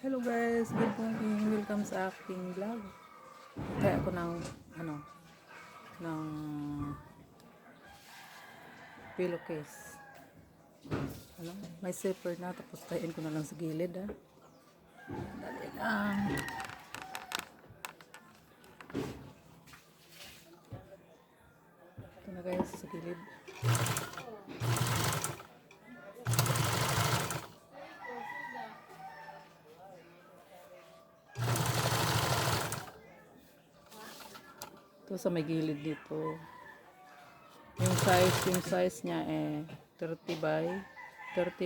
Hello guys, good morning. Welcome sa aking vlog. Kaya ako ng ng pillowcase. May zipper na, tapos tayin ko na lang sa gilid Dali lang. Ito na guys sa gilid. Ito sa may gilid dito. Yung size niya 30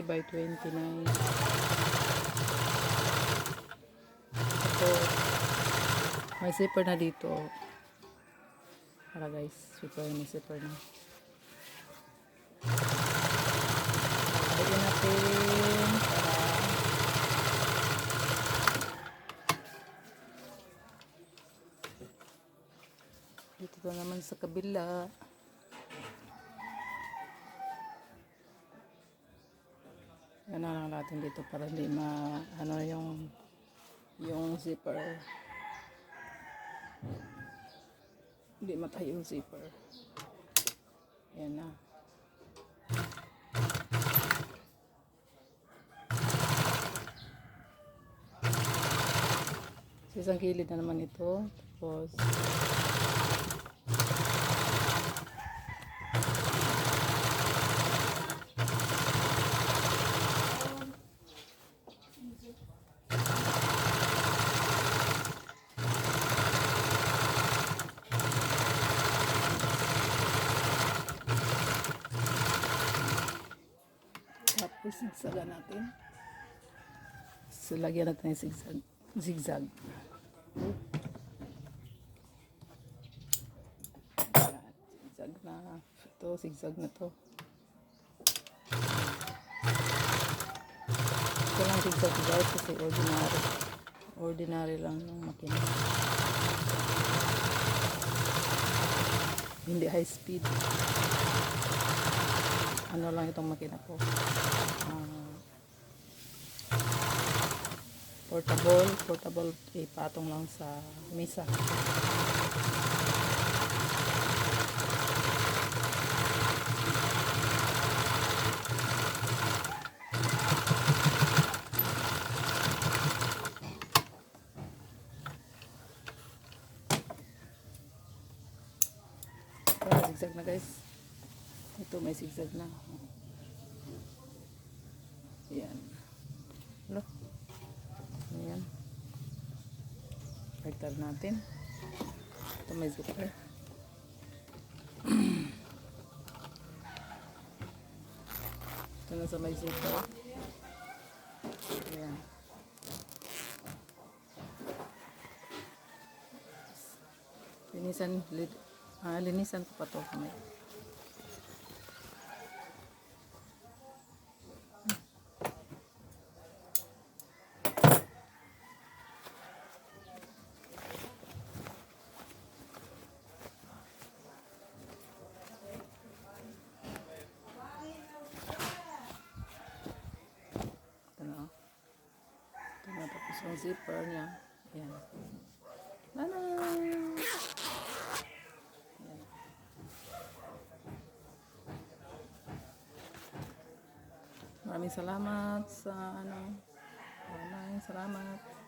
by 29. Ito, may zipper na dito. Para guys, may zipper na. Lagyan natin dito na naman sa kabila. Yan na lang natin dito para hindi yung zipper. Hindi matay yung zipper. Yan na. Sa isang gilid na naman ito. Tapos zigzagan natin. So, lagyan natin yung zigzag. Zigzag na. Ito, zigzag na to. Ito lang zigzag guys kasi ordinary lang yung makina. Hindi high speed. Ano lang itong makina ko. Portable, ipatong lang sa mesa. Zigzag na guys. Ito may zigzag na. Ayan. Ano? Ayan. Pagtar natin. Ito may zipper. Ito na sa may zipper. Ayan. Linisan ko pa ito kamay. Tapos yung zipper niya. Ayan. Ayan. Maraming salamat sa Maraming salamat.